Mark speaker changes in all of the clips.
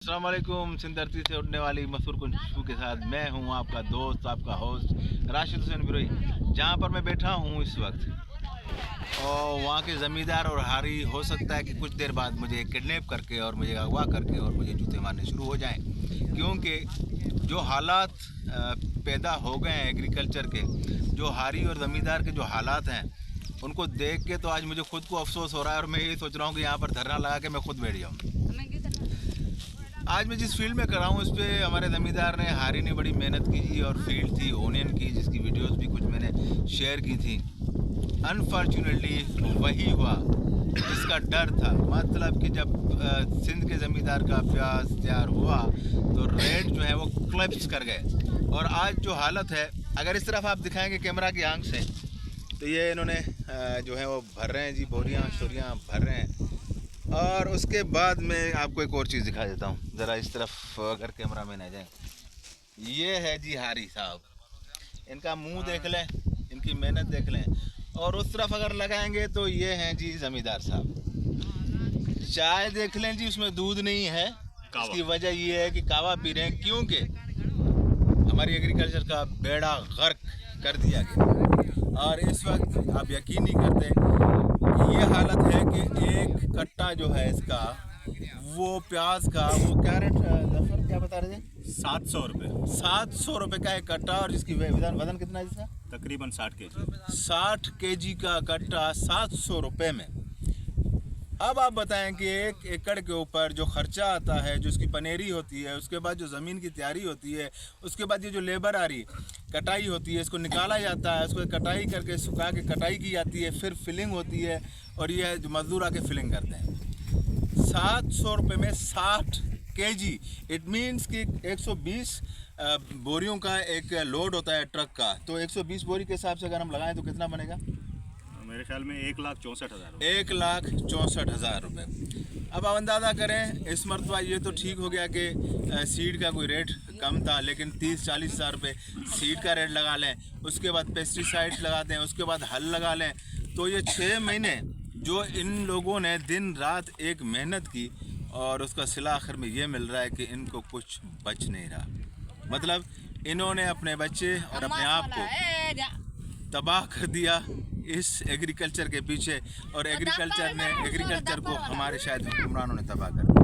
Speaker 1: अस्सलाम वालेकुम। सिंध धरती से उड़ने वाली मसूर कुन खुशबू के साथ मैं हूं आपका दोस्त, आपका होस्ट राशिद हुसैन बिरोई। जहां पर मैं बैठा हूं इस वक्त, और वहां के ज़मींदार और हारी हो सकता है कि कुछ देर बाद मुझे किडनैप करके और मुझे अगवा करके और मुझे जूते मारने शुरू हो जाएं, क्योंकि जो हालात पैदा हो गए हैं एग्रीकल्चर के, जो हारी और ज़मींदार के जो हालात हैं, उनको देख के तो आज मुझे खुद को अफसोस हो रहा है और मैं ये सोच रहा हूँ कि यहाँ पर धरना लगा के मैं खुद बैठ जाऊँ। आज मैं जिस फील्ड में कर रहा हूँ उस पर हमारे ज़मींदार ने, हारी ने बड़ी मेहनत की जी, और फील्ड थी ओनियन की, जिसकी वीडियोस भी कुछ मैंने शेयर की थी। अनफॉर्चुनेटली वही हुआ जिसका डर था। मतलब कि जब सिंध के ज़मींदार का प्याज तैयार हुआ तो रेट जो है वो क्लैप्स कर गए, और आज जो हालत है, अगर इस तरफ आप दिखाएंगे कैमरा की आंख से, तो ये इन्होंने जो है वो भर रहे हैं जी, बोरियाँ शोरियाँ भर रहे हैं। और उसके बाद मैं आपको एक और चीज़ दिखा देता हूँ, ज़रा इस तरफ अगर कैमरा मैन आ जाए। ये है जी हारी साहब, इनका मुंह देख लें, इनकी मेहनत देख लें। और उस तरफ अगर लगाएंगे तो ये हैं जी ज़मींदार साहब। चाय देख लें जी, उसमें दूध नहीं है। इसकी वजह ये है कि कावा पी रहे हैं, क्योंकि हमारी एग्रीकल्चर का बेड़ा गर्क कर दिया गया। और इस वक्त आप यकीन नहीं करते, ये हालत है कि एक कट्टा जो है इसका, वो प्याज का, वो क्या रेट जफर क्या बता रहे थे?
Speaker 2: 700 रुपये।
Speaker 1: 700 रुपये का एक कट्टा। और जिसकी वजन कितना है इसका?
Speaker 2: तकरीबन 60 केजी।
Speaker 1: 60 केजी का कट्टा 700 रुपये में। अब आप बताएं कि 1 एकड़ के ऊपर जो खर्चा आता है, जो उसकी पनेरी होती है, उसके बाद जो ज़मीन की तैयारी होती है, उसके बाद ये जो लेबर आ रही कटाई होती है, इसको निकाला जाता है, उसको कटाई करके सुखा के कटाई की जाती है, फिर फिलिंग होती है, और ये जो मजदूर आके फिलिंग करते हैं। 700 रुपये में 60 केजी, इट मीन्स कि 120 बोरियों का एक लोड होता है ट्रक का। तो 120 बोरी के हिसाब से अगर हम लगाएं तो कितना बनेगा?
Speaker 2: मेरे ख्याल में 1,64,000।
Speaker 1: 1,64,000 रुपये। अब आप अंदाज़ा करें, इस मरतबा ये तो ठीक हो गया कि सीड का कोई रेट कम था, लेकिन 30-40 हज़ार रुपये सीड का रेट लगा लें, उसके बाद पेस्टिसाइड्स लगा दें, उसके बाद हल लगा लें, तो ये 6 महीने जो इन लोगों ने दिन रात एक मेहनत की, और उसका सिला आखिर में ये मिल रहा है कि इनको कुछ बच नहीं रहा। मतलब इन्होंने अपने बच्चे और अपने आप को तबाह कर दिया इस एग्रीकल्चर के पीछे, और एग्रीकल्चर को हमारे शायद हुक्मरानों ने तबाह कर दिया।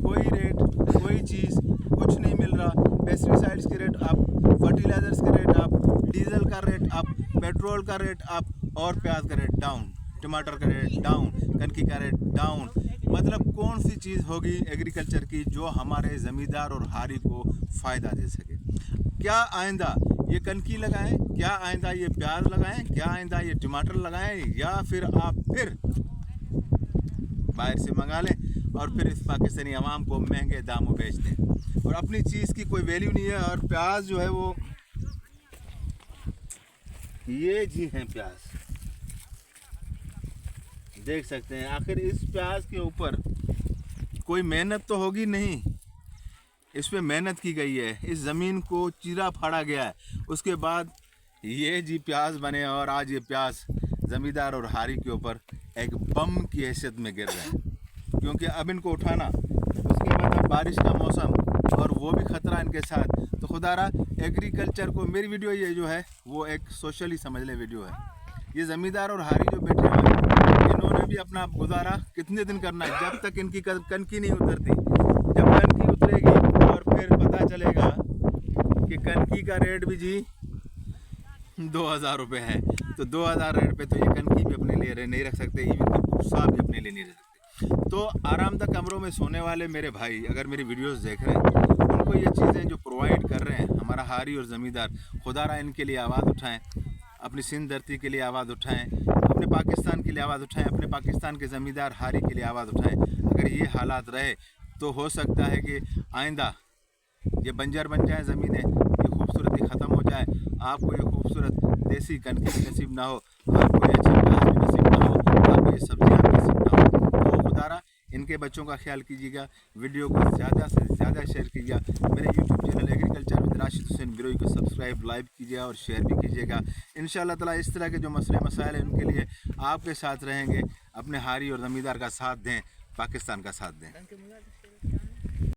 Speaker 1: कोई रेट, कोई चीज़, कुछ नहीं मिल रहा। पेस्टिसाइड्स के रेट अप, फर्टिलाइजर्स के रेट अप, डीजल का रेट अप, पेट्रोल का रेट अप, और प्याज का रेट डाउन, टमाटर का रेट डाउन, कनकी का रेट डाउन। मतलब कौन सी चीज़ होगी एग्रीकल्चर की जो हमारे ज़मींदार और हारी को फ़ायदा दे सके? क्या आइंदा ये कनकी लगाएं, क्या आइंदा ये प्याज लगाएं, क्या आइंदा ये टमाटर लगाएं, या फिर आप फिर बाहर से मंगा लें और फिर इस पाकिस्तानी अवाम को महंगे दामों बेच दें, और अपनी चीज़ की कोई वैल्यू नहीं है। और प्याज जो है वो, ये जी हैं प्याज, देख सकते हैं। आखिर इस प्याज के ऊपर कोई मेहनत तो होगी नहीं, इस पे मेहनत की गई है, इस ज़मीन को चीरा फाड़ा गया है, उसके बाद ये जी प्याज बने, और आज ये प्याज ज़मींदार और हारी के ऊपर एक बम की हैसियत में गिर रहे हैं, क्योंकि अब इनको उठाना, उसके बाद अब बारिश का मौसम और वो भी ख़तरा इनके साथ। तो खुदारा एग्रीकल्चर को, मेरी वीडियो ये जो है वो एक सोशली समझ ले वीडियो है। ये ज़मींदार और हारी जो बैठे हुए हैं, इन्होंने भी अपना गुजारा कितने दिन करना है, जब तक इनकी कनकी नहीं उतरती। जब कनकी उतरेगी और फिर पता चलेगा कि कनकी का रेट भी जी 2,000 रुपये है, तो 2,000 रेट पे तो ये कनकी भी अपने लिए नहीं रख सकते, इवन कि भूसा भी अपने लिए नहीं रख सकते। तो आरामदा कमरों में सोने वाले मेरे भाई अगर मेरी वीडियोस देख रहे हैं, उनको ये चीज़ें जो प्रोवाइड कर रहे हैं हमारा हारी और ज़मींदार, खुदारा इनके लिए आवाज़ उठाएँ, अपनी सिंध धरती के लिए आवाज़ उठाएँ, अपने पाकिस्तान के लिए आवाज़ उठाएँ, अपने पाकिस्तान के ज़मींदार हारी के लिए आवाज़ उठाएँ। अगर ये हालात रहे तो हो सकता है कि आइंदा ये बंजर बन जाए ज़मीनें, ये खूबसूरती ख़त्म हो जाए, आपको ये खूबसूरत देसी कनकी भी नसीब ना हो, आपको ये अच्छी प्याज भी नसीब ना हो, आपको ये सब्जियाँ भी नसीब ना हो। तो खुदारा इनके बच्चों का ख्याल कीजिएगा, वीडियो को ज़्यादा से ज़्यादा शेयर कीजिएगा। मेरे YouTube channel agriculture with Rashid Hussain Biroi को सब्सक्राइब, लाइक कीजिएगा और शेयर भी कीजिएगा। इंशाअल्लाह ताला इस तरह के जो मसले मसाइल हैं उनके लिए आपके साथ रहेंगे। अपने हारी और ज़मींदार का साथ दें, पाकिस्तान का साथ दें।